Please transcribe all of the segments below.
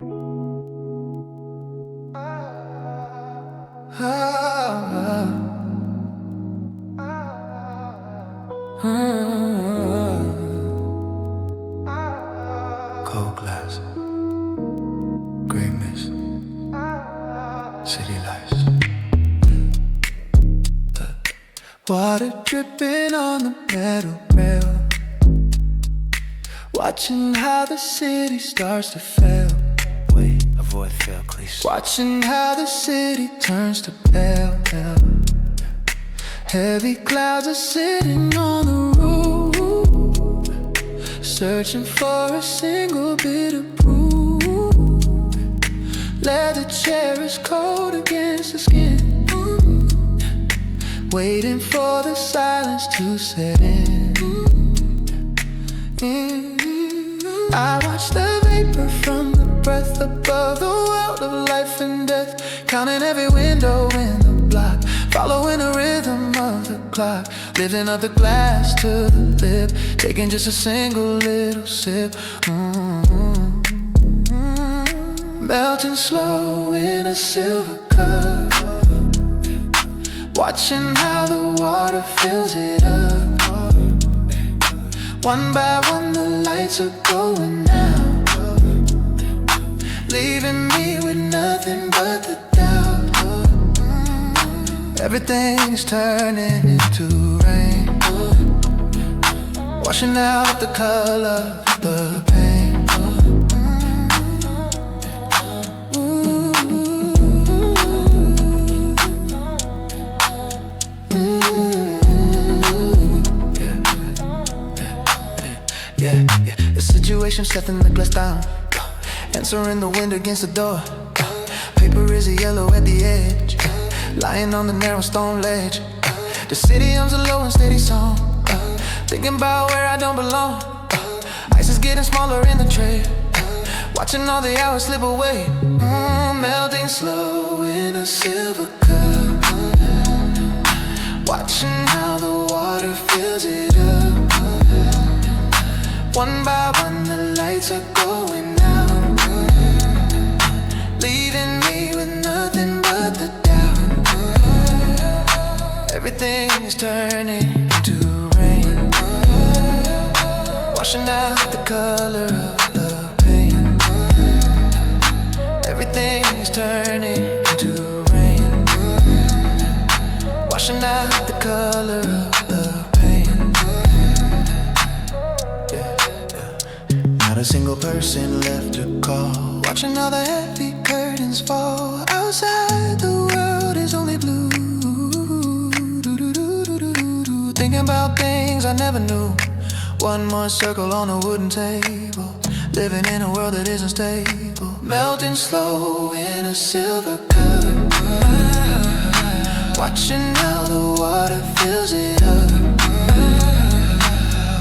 Cold glass, green mist, city lights. Water dripping on the metal rail, watching how the city starts to fail. Wait, avoid fail, please. Watching how the city turns to pale. Heavy clouds are sitting on the roof, searching for a single bit of proof. Leather chair is cold against the skin, waiting for the silence to set in. I watch the vapor from the breath above the world of life and death, counting every window in the block, following the rhythm of the clock, lifting up the glass to the lip, taking just a single little sip. Melting slow in a silver cup, watching how the water fills it up. One by one the lights are going out, leaving me with nothing but the doubt. Everything's turning into rain, washing out the color of the pain. The situation setting the glass down, answering the wind against the door. Paper is a yellow at the edge, lying on the narrow stone ledge. The city hums a low and steady song, thinking about where I don't belong. Ice is getting smaller in the tray, watching all the hours slip away. Melting slow in a silver cup, watching how the water fills it up. One by one the lights are going out, leaving me with nothing but the doubt. Everything is turning to rain, washing out the color of the pain. Everything is turning to rain, washing out the color of the pain. Not a single person left to call, watching all the heavy curtains fall. Outside the world is only blue, thinking about things I never knew. One more circle on a wooden table, living in a world that isn't stable. Melting slow in a silver cup, watching how the water fills it up.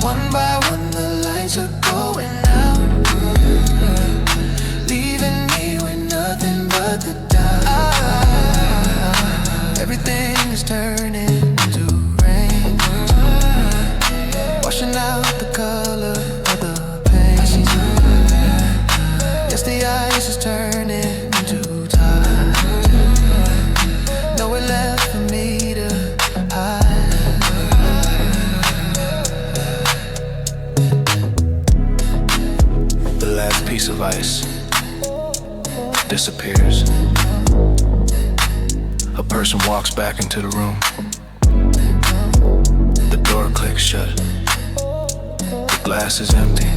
One by one the lights are going out, leaving me with nothing but the doubt. Everything is turning to rain, washing out the color of the pain. Yes, the ice is turning to time, nowhere left for me to hide. The last piece of ice disappears. A person walks back into the room. The door clicks shut. The glass is empty.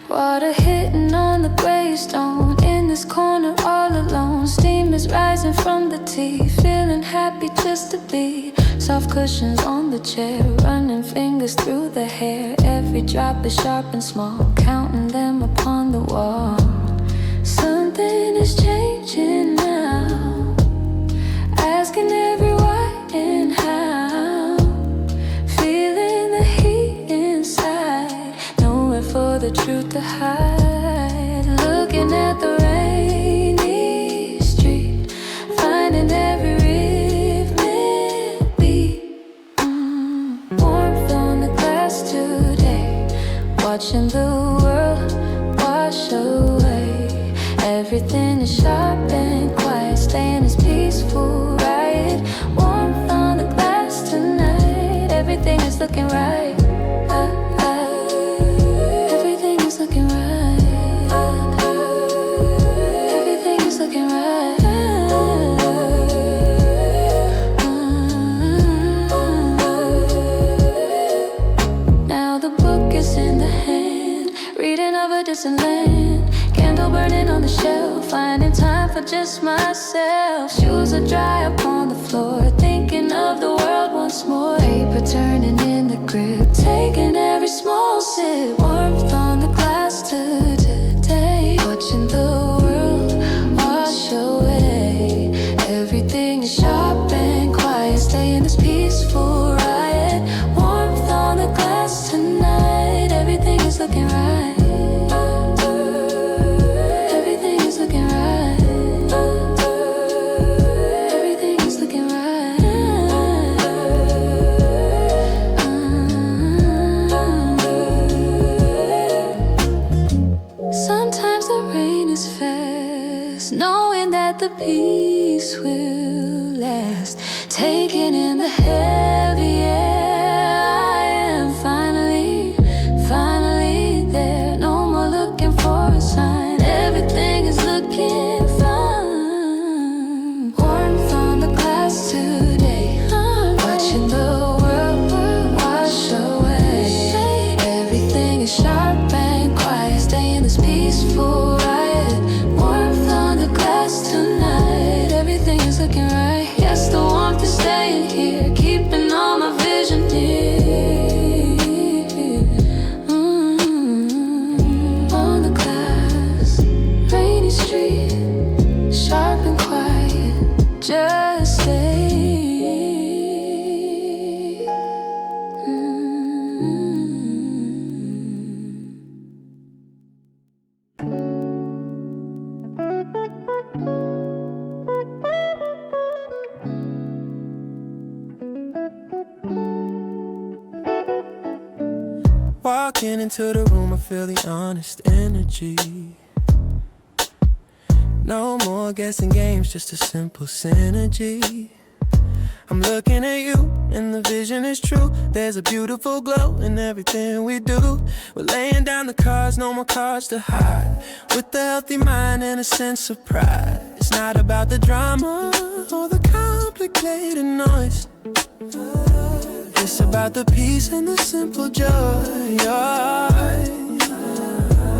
Water hitting on the gray stone, in this corner all alone. Steam is rising from the tea, feeling happy just to be soft cushions on the chair, running fingers through the hair. Every drop is sharp and small, counting them upon the wall. Something is changing now, asking every why and how. Feeling the heat inside, nowhere for the truth to hide. Looking at the rainy street, finding every rhythmic beat. Warmth on the glass today, watching the world wash away. Everything is sharp and quiet, staying as peaceful, right? Warmth on the glass tonight, everything is looking right. Everything is looking right. Everything is looking right. Now the book is in the hand, reading of a distant land. Candle burning on the shelf, finding time for just myself. Shoes are dry upon the floor, thinking of the world once more. Paper turning in the grip, taking every small sip. Warmth on the glass today, watching the world wash away. Everything is sharp and quiet, staying this peaceful riot. Warmth on the glass tonight, everything is looking right. Knowing that the peace will last, taking in the heavy air. I am finally there. No more looking for a sign, everything is looking fine. Warmth on the glass today, watching the world wash away. Everything is sharp and quiet, staying this peaceful riot. Warmth on the glass tonight, everything is looking right. Yes, the warmth is staying here, keeping all my vision near. On the glass, rainy street, sharp and quiet, just stay. Walking into the room, I feel the honest energy. No more guessing games, just a simple synergy. I'm looking at you, and the vision is true. There's a beautiful glow in everything we do. We're laying down the cards, no more cards to hide. With a healthy mind and a sense of pride. It's not about the drama or the complicated noise. It's about the peace and the simple joy.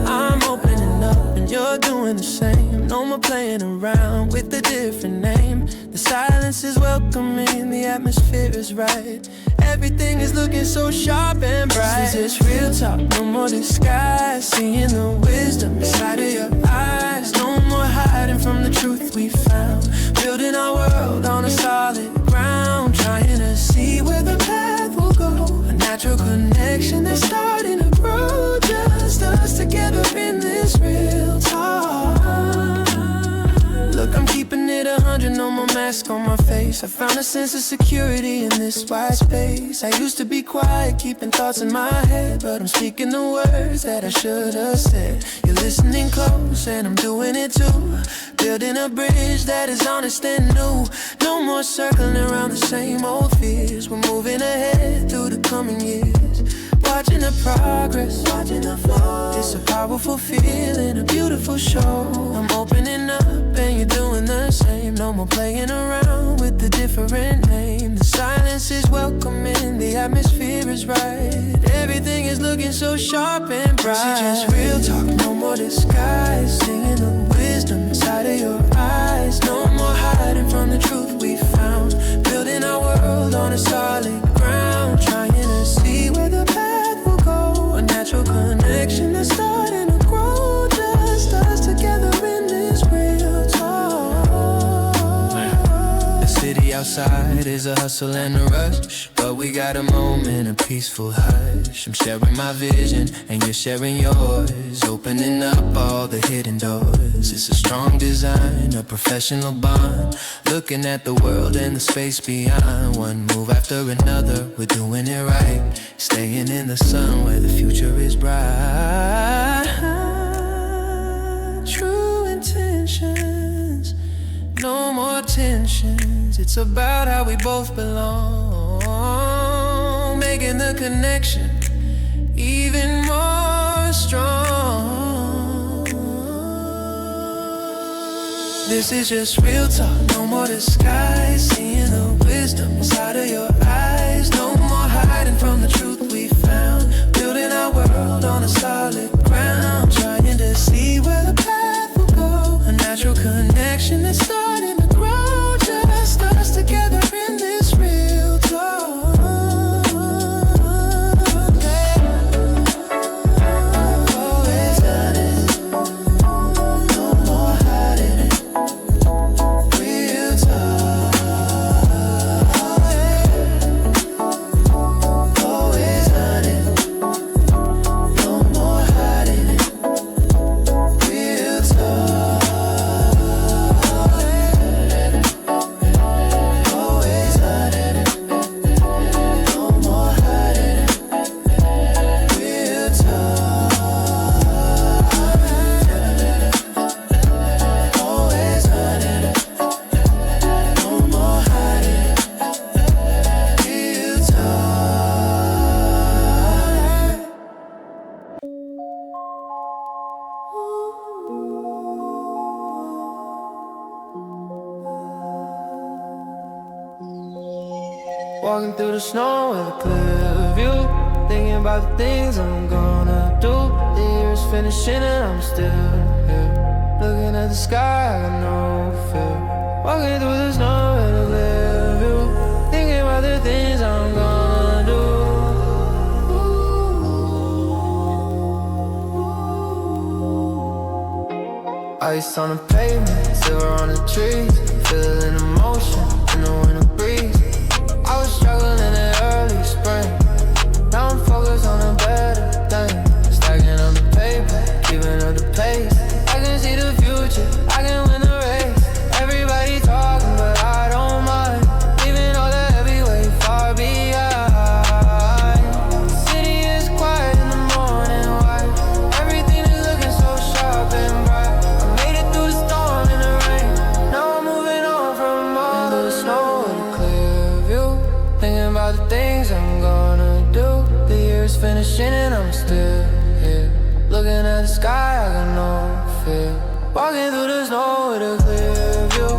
I'm opening up and you're doing the same. No more playing around with a different name. The silence is welcoming, the atmosphere is right. Everything is looking so sharp and bright. This is real talk, no more disguise. Seeing the wisdom inside of your eyes. No more hiding from the truth we found. Building our world on a solid ground. Trying to see where the path will go. A natural connection that's starting to grow. Just us together in this real talk. Look, I'm keeping it 100, no more mask on my face. I found a sense of security in this wide space. I used to be quiet, keeping thoughts in my head, but I'm speaking the words that I should have said. You're listening close and I'm doing it too. Building a bridge that is honest and new. No more circling around the same old fears. We're moving ahead through the coming years. Watching the progress, watching the flow. It's a powerful feeling, a beautiful show. I'm opening up and you're doing the same. No more playing around with the different name. The silence is welcoming, the atmosphere is right. Everything is looking so sharp and bright. This is just real talk, no more disguise. Seeing the wisdom inside of your eyes. No more hiding from the truth we found. Building our world world on a solid ground, trying to see where the path will go. A natural connection that's starting to grow, just us together in this real talk. The city outside is a hustle and a rush, but we got a moment of peaceful hush. I'm sharing my vision and you're sharing yours, opening up all the hidden doors. It's a strong design, a professional bond, looking at the world and the space beyond. One move after another, we're doing it right, staying in the sun where the future is bright. True intentions, no more tensions. It's about how we both belong, making the connection even more strong. This is just real talk, no more disguise. Seeing the wisdom inside of your eyes. No more hiding from the truth we found, building our world on a solid ground, trying to see where the path will go. A natural connection that's starting to grow, just us together in this real talk. Always done it, no more hiding it. Real talk. Always done it, no more hiding it. Real talk. Always done it, no more hiding it. Real talk. Always done it, no more hiding it. Real talk. Walking through the snow with a clear view, thinking about the things I'm gonna do. The year is finishing and I'm still here, looking at the sky, I got no fear. Walking through the snow with a clear view, thinking about the things I'm gonna do. Ice on the pavement, silver on the trees, feeling emotion in the winter breeze. I was struggling in the early spring, now I'm focused on a better thing. Stacking up the paper, keeping up the pace. I can see the future, I can win the race. Everybody talking, but I don't mind, leaving all the heavyweight far behind. The city is quiet in the morning light, everything is looking so sharp and bright. I made it through the storm and the rain, now I'm moving on from all the snow and a clear view, thinking about the things I'm gonna do. The year's finishing and I'm still here, looking at the sky, I got no fear. Walking through the snow with a clear view,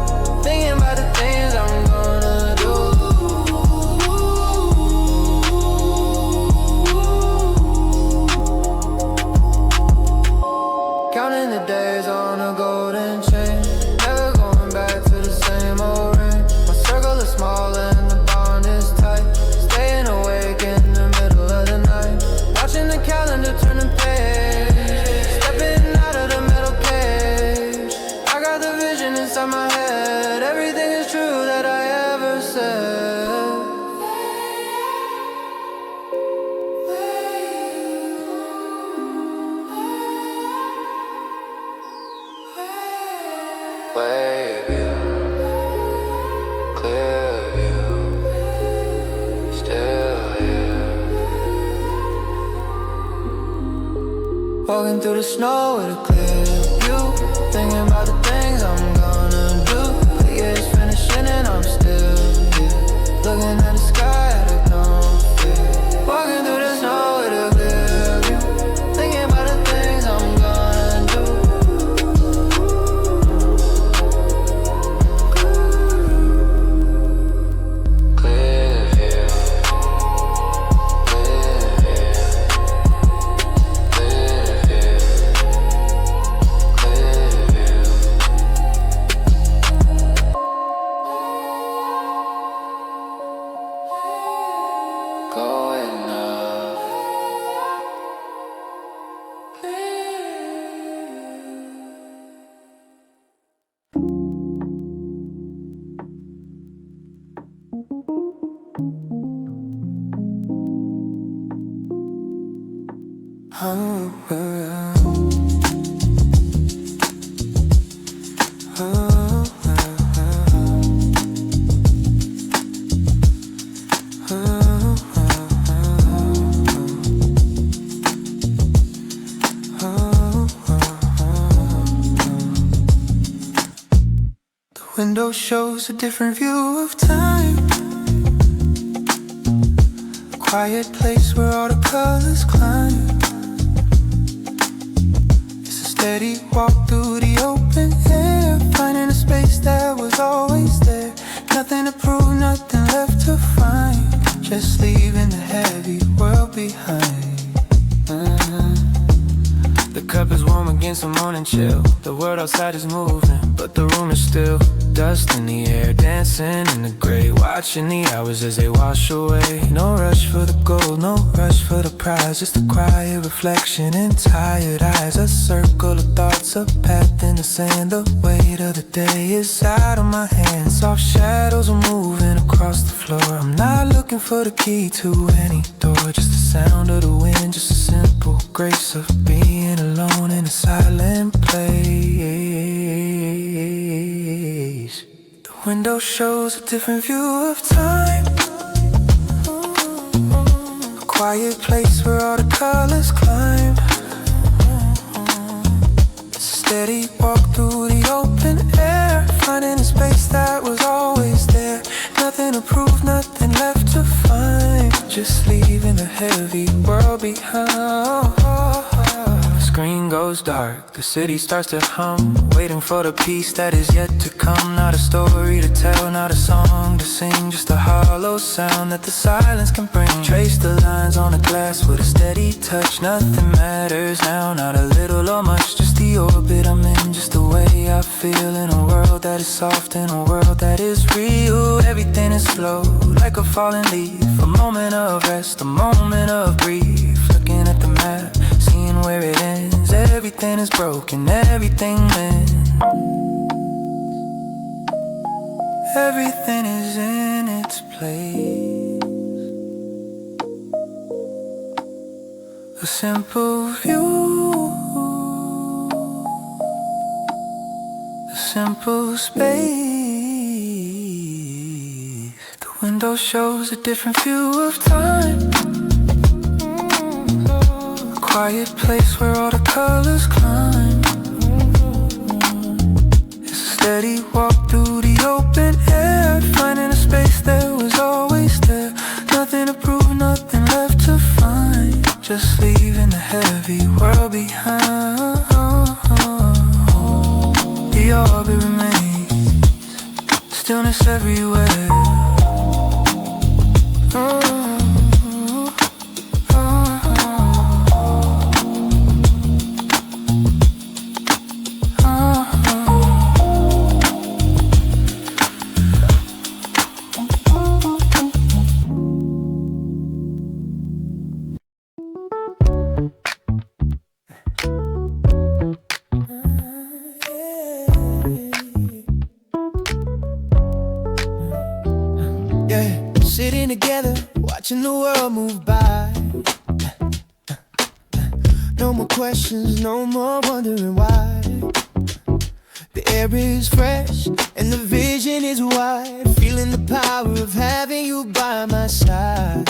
thinking about the things I'm gonna do. Counting the days on a golden chain, never going back to the same old ring. My circle is small and the bond is tight, staying awake in the middle of the night, watching the calendar turn the page, stepping out of the metal cage. I got the vision inside my head, everything is true that I ever said. Wave view, clear view, still here. Walking through the snow with a clear view, thinking about the things I'm gonna do. The year's finishing and I'm still here, looking at the sky, I got no fear. Walking through the snow with a clear view, thinking about the things I'm gonna do. Clear view, clear view, clear view, clear view. Oh, oh, the window shows a different view of time. A quiet place where all the colors climb. It's a steady walk through the open air, finding a space that was always there. Nothing to prove, nothing left to find. Just leaving the heavy world behind. The cup is warm against the morning chill. The world outside is moving, but the room is still. Dust in the air, dancing in the gray, watching the hours as they wash away. No rush for the gold, no rush for the prize. Just a quiet reflection in tired eyes. A circle of thoughts, a path in the sand. The weight of the day is out of my hands. Soft shadows are moving across the floor. I'm not looking for the key to any door. Just the sound of the wind, just a simple grace of being alone in a silent place. The window shows a different view of time. A quiet place where all the colors climb. It's a steady walk through the open air, finding a space that was always there. Nothing to prove, nothing left to find. Just leaving the heavy world behind. Screen goes dark, the city starts to hum, waiting for the peace that is yet to come. Not a story to tell, not a song to sing, just a hollow sound that the silence can bring. Trace the lines on the glass with a steady touch. Nothing matters now, not a little or much. Just the orbit I'm in, just the way I feel. In a world that is soft, in a world that is real. Everything is slow, like a falling leaf. A moment of rest, a moment of grief. Looking at the map, seeing where it ends. Everything is broken, everything ends. Everything is in its place. A simple view, a simple space. The window shows a different view of time. Quiet place where all the colors climb. It's a steady walk through the open air, finding a space that was always there. Nothing to prove, nothing left to find. Just leaving the heavy world behind. The orbit remains, stillness everywhere. Sitting together, watching the world move by. No more questions, no more wondering why. The air is fresh and the vision is wide. Feeling the power of having you by my side.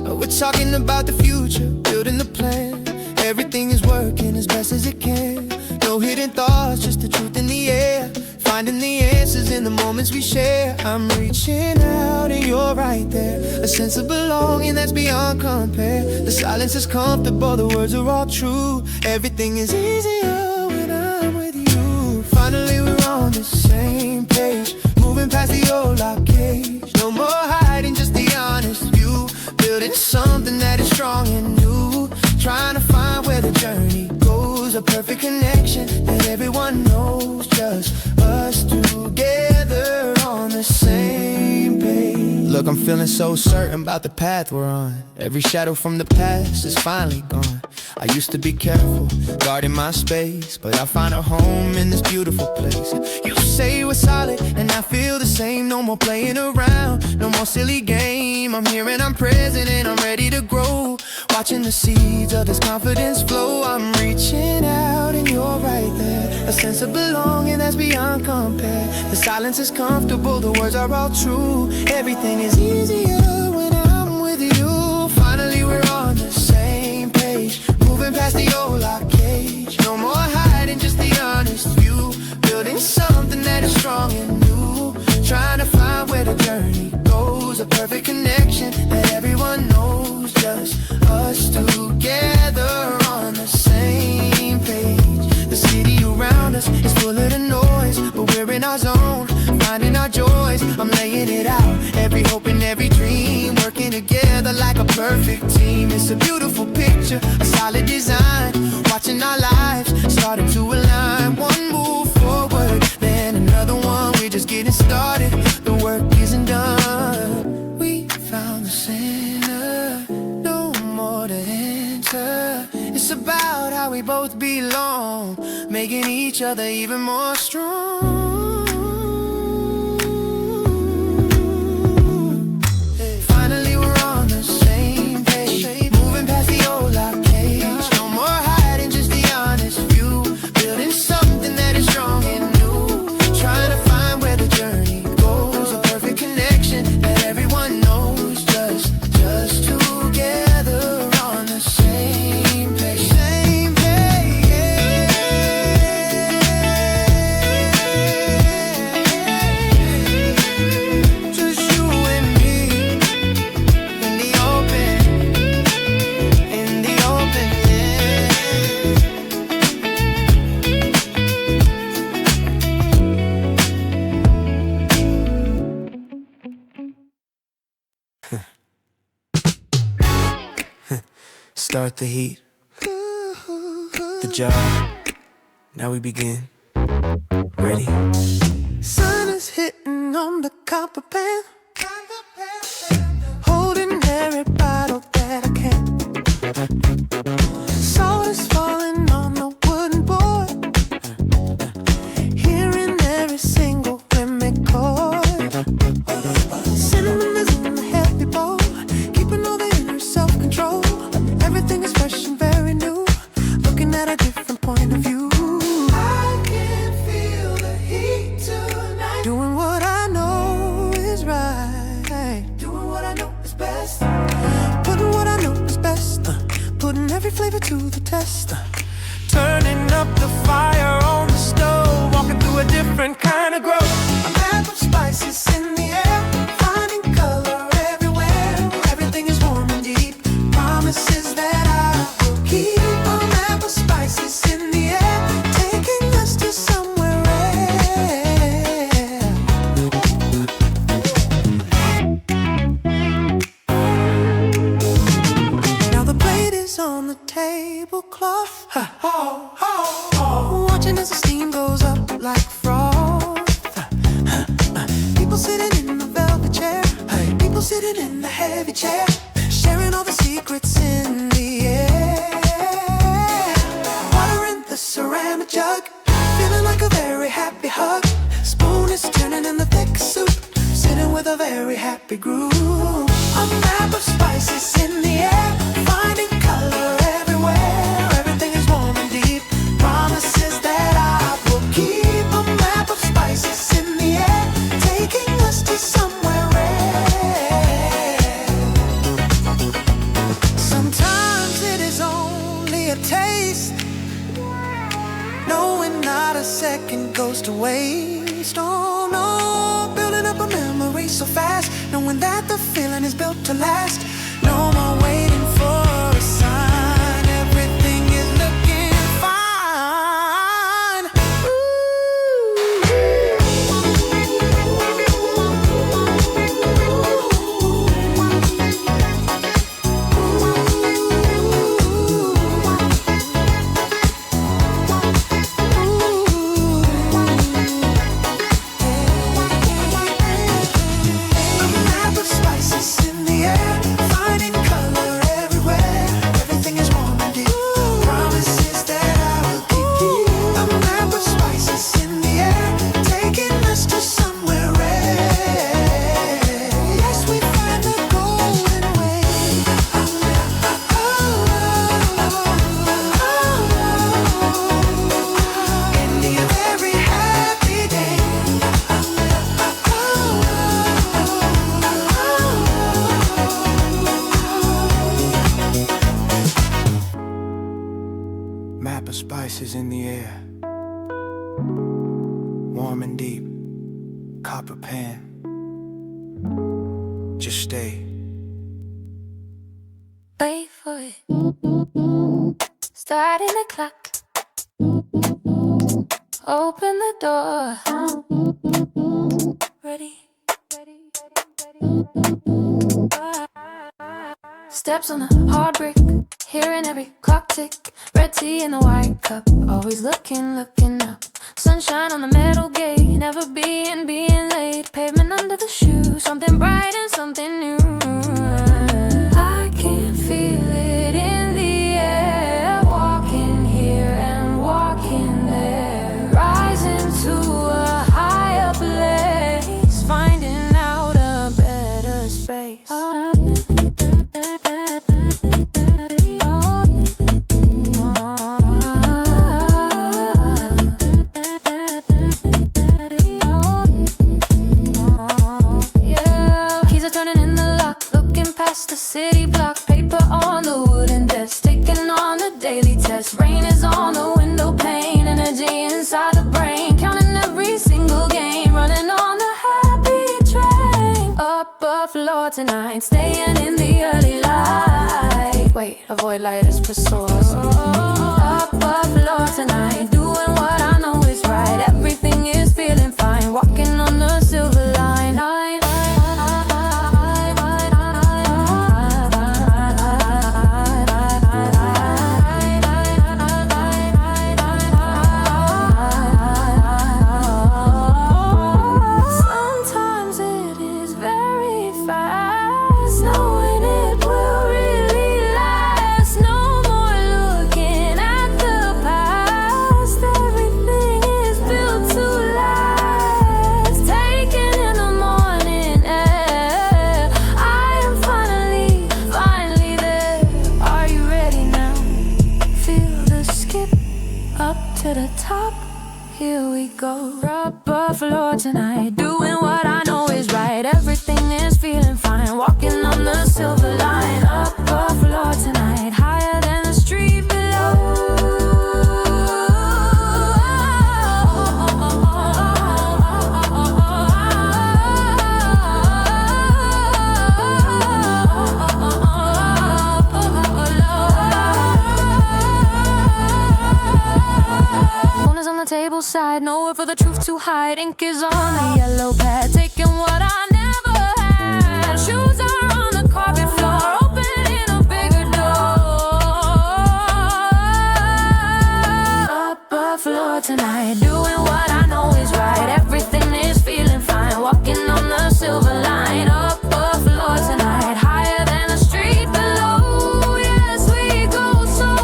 We're talking about the future, building the plan. Everything is working as best as it can. No hidden thoughts, just the truth in the air. Finding the answers in the moments we share. I'm reaching out and you're right there. A sense of belonging that's beyond compare. The silence is comfortable, the words are all true. Everything is easier when I'm with you. Finally we're on the same page, moving past the old lock cage. No more hiding, just the honest view. Building something that is strong and new. Trying to find where the journey goes. A perfect connection that everyone knows. Just us together on the same page. Look, I'm feeling so certain about the path we're on. Every shadow from the past is finally gone. I used to be careful, guarding my space, but I find a home in this beautiful place. You say we're solid, and I feel the same. No more playing around, no more silly games. dream. I'm here and I'm present and I'm ready to grow. Watching the seeds of this confidence flow. I'm reaching out and you're right there. A sense of belonging that's beyond compare. The silence is comfortable, the words are all true. Everything is easier when I'm with you. Finally we're on the same page, moving past the old lock cage. No more hiding, just the honest view. Building something that is strong and new. Trying to find where the journey goes. A perfect connection that everyone knows. Just us together on the same page. The city around us is full of the noise, but we're in our zone, finding our joys. I'm laying it out, every hope and every dream, working together like a perfect team. It's a beautiful picture, a solid design. Watching our lives starting to align. One move forward, then another one. We're just getting started, the work isn't done. We found the center, no more to enter. It's about how we both belong, making each other even more strong. Finally we're on the same page, moving past the old lock cage. No more hiding, just the honest view. Building something that is strong and new. Trying to find where the journey goes. A perfect connection that everyone knows. Just together on the same page. Same page, yeah. Just you and me in the open, yeah. Start the heat, the job, now we begin. Ready? Sun is hitting on the copper pan, holding every bottle that I can. Salt is falling on the wooden board, hearing every single rhythmic chord. Cinnamon is in the heavy bowl, keeping all the inner self-control. Everything is fresh and very new, looking at a different point of view. I can feel the heat tonight, doing what I know is right, doing what I know is best, putting what I know is best, putting every flavor to the test, turning up the fire on the stove, walking through a different kind of growth. A map of spices in the air, finding color everywhere. Everything is warm and deep, promises that I will keep. A map of spices in the air, taking us to somewhere rare. Now the plate is on the tablecloth, watching as the steam goes up like froth. People sitting in the velvet chair, people sitting in the heavy chair, sharing all the secrets in the air. Water in the ceramic jug, feeling like a very happy hug. Spoon is turning in the thick soup, sitting with a very happy groove. A map of spices in the air, finding color everywhere. Everything is warm and deep, promises that I will keep. A map of spices in the air, taking us to somewhere rare. Sometimes it is only a taste, knowing not a second goes to waste. Oh no, building up a memory so fast, knowing that the feeling is built to last. No more waiting for a sign, everything is looking fine. A map of spices in the air, Kisses in the air, warm and deep, copper pan. Just stay. Wait for it. Starting the clock. Open the door. Ready. Steps on the hard brick, hearing every clock tick. Red tea in the white cup, always looking up. Sunshine on the metal gate, never being late. Pavement under the shoe, something bright and something new. I can feel it in the air, walking here and walking there, rising to a higher place, finding out a better space. The city block, paper on the wooden desk, taking on the daily test. Rain is on the window pane, energy inside the brain, counting every single game, running on the happy train. Upper floor tonight, staying in the early light. Wait, avoid lighters per source. Upper floor tonight, doing what I know is right. Everything is feeling fine, walking on the silver line. To the top, here we go. Upper floor tonight, doing what I know is right. Everything is feeling fine, walking on the silver line. Upper floor tonight, higher than the street below. Table side, nowhere for the truth to hide. Ink is on the yellow pad, taking what I never had. Shoes are on the carpet floor, opening a bigger door. Upper floor tonight, doing what I know is right. Everything is feeling fine, walking on the silver line. Upper floor tonight, higher than the street below. Yes, we go so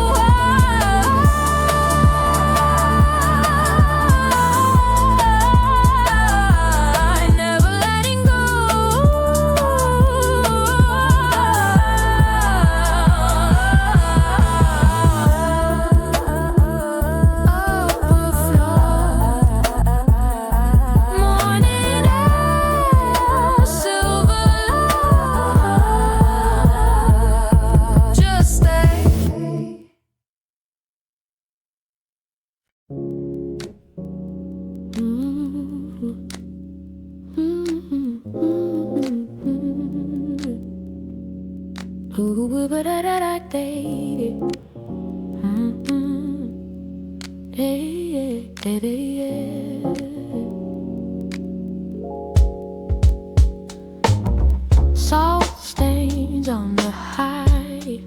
salt stains on the high,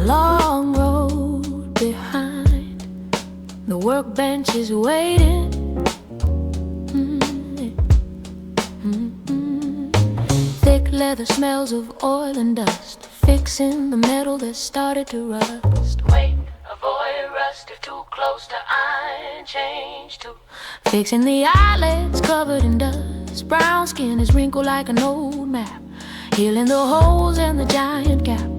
long road behind. The workbench is waiting. Thick leather smells of oil and dust, fixing the metal that started to rust. Wait, avoid rust if too close to iron. Change to fixing the eyelids covered in dust. Brown skin is wrinkled like an old map, healing the holes in the giant gap.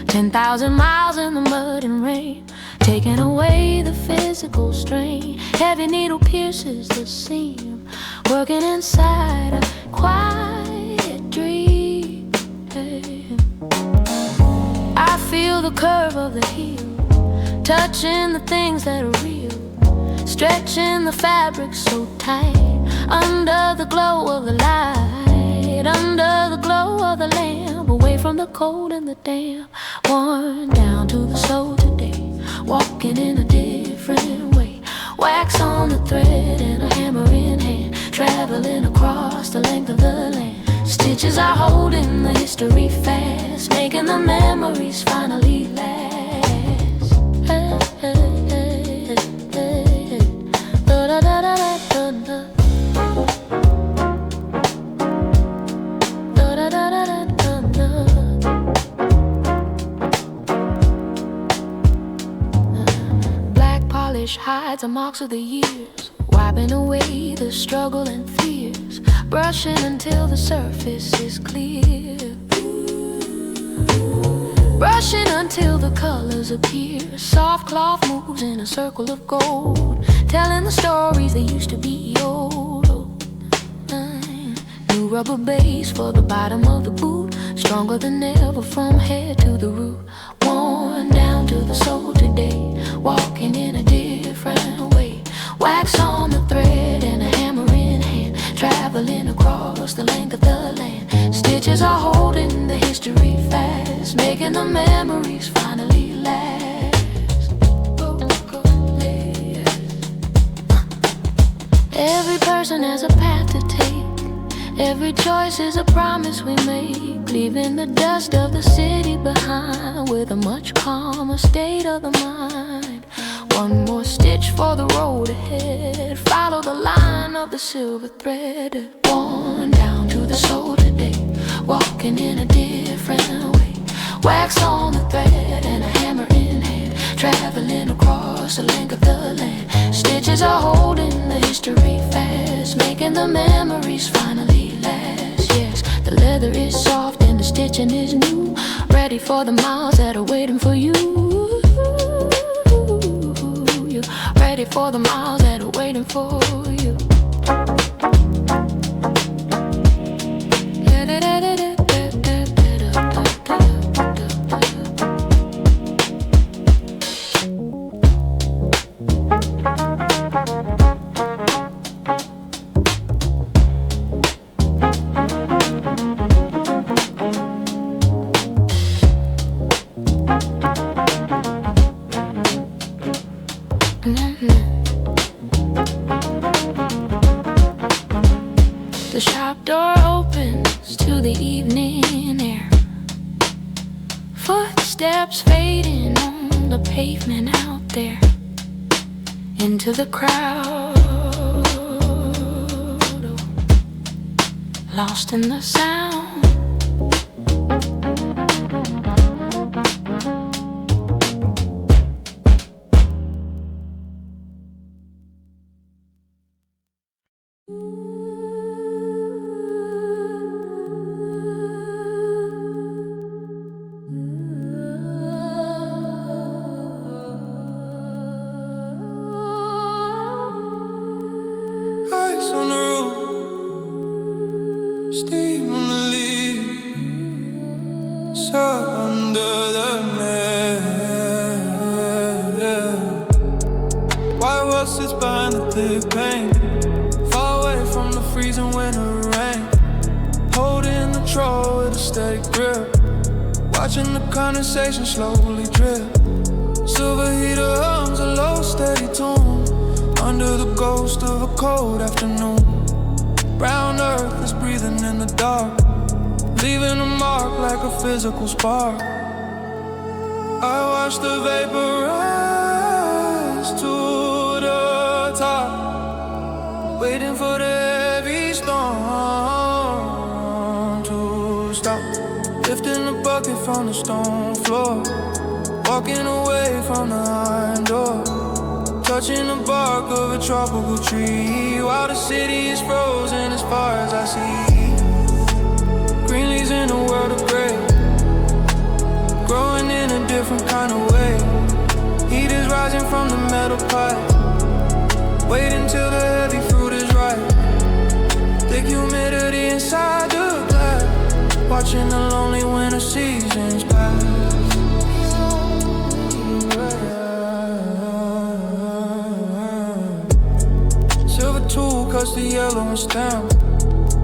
10,000 miles in the mud and rain, taking away the physical strain. Heavy needle pierces the seam, working inside a quiet dream. I feel the curve of the heel, touching the things that are real, stretching the fabric so tight, under the glow of the light, under the glow of the lamp, away from the cold and the damp, worn down to the soul today, walking in a different way, wax on the thread and a hammer in hand, traveling across the length of the land. Stitches are holding the history fast, making the memories finally last. Black polish hides the marks of the years, wiping away the struggle and fears, brushing until the surface is clear, brushing until the colors appear. Soft cloth moves in a circle of gold, telling the stories that used to be old. New rubber base for the bottom of the boot, stronger than ever from head to the root, worn down to the soul today, walking in a different way, wax on the thread and a hammer in hand, traveling across the length of the land. Stitches are holding the history fast, making the memories finally last. Every person has a path to take, every choice is a promise we make, leaving the dust of the city behind with a much calmer state of the mind. One more stitch for the road ahead, follow the line of the silver thread, worn down to the soul today, walking in a different way, wax on the thread and a hammer in hand, traveling across the length of the land. Stitches are holding the history fast, making the memories finally last. Yes, the leather is soft and the stitching is new, ready for the miles that are waiting for you. You're ready for the miles that are waiting for you. The shop door opens to the evening air, footsteps fading on the pavement out there, into the crowd, lost in the sound. Ice on the roof, steam on the leaf, sun under the net. White world sits behind the thick pain, far away from the freezing winter rain, holding the troll with a steady grip, watching the condensation slowly drip. Silver heater hums a low steady tune, under the ghost of a cold afternoon. Brown earth is breathing in the dark, leaving a mark like a physical spark. I watch the vapor rise to the top, waiting for the heavy storm to stop. Lifting the bucket from the stone floor, walking away from the iron door, touching the bark of a tropical tree, while the city is frozen as far as I see. Green leaves in a world of gray, growing in a different kind of way. Heat is rising from the metal pipe, wait until the heavy fruit is ripe. Thick humidity inside the glass, watching the lonely winter seasons pass. plus the yellow and stem.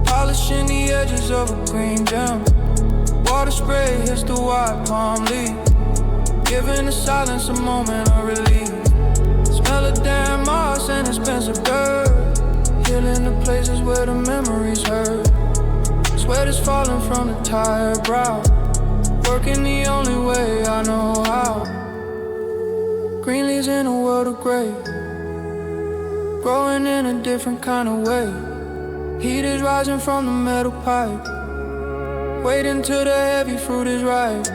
Polishing the edges of a green gem. Water spray hits the white palm leaf, giving the silence a moment of relief. Smell of damn moss and expensive dirt, healing the places where the memories hurt. Sweat is falling from the tired brow, working the only way I know how. Green leaves in a world of gray, growing in a different kind of way. Heat is rising from the metal pipe, wait until the heavy fruit is ripe.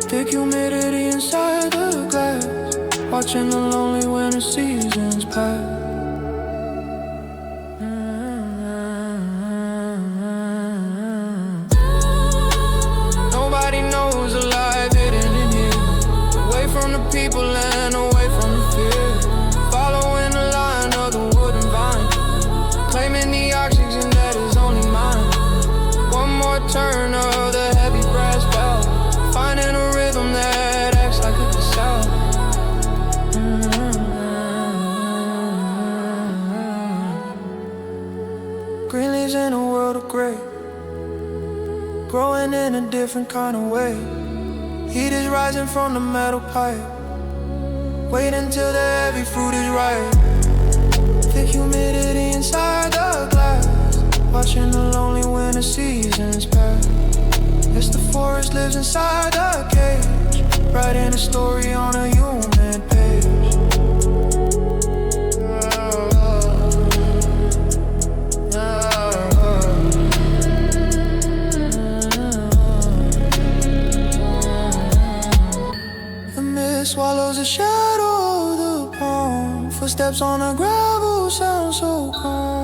Thick humidity inside the glass, watching the lonely winter seasons pass. Nobody knows the life hidden in here, away from the people and away from the fear. Following the line of the wooden vine, claiming the oxygen that is only mine. One more turn of the heavy brass bell, finding a rhythm that acts like a cassette. Green leaves in a world of gray, growing in a different kind of way. Heat is rising from the metal pipe, wait until the heavy fruit is ripe. Thick humidity inside the glass, watching the lonely winter seasons pass. Yes, the forest lives inside the cage, writing a story on a human page. The mist swallows the shadow of the palm, footsteps on the gravel sound so calm.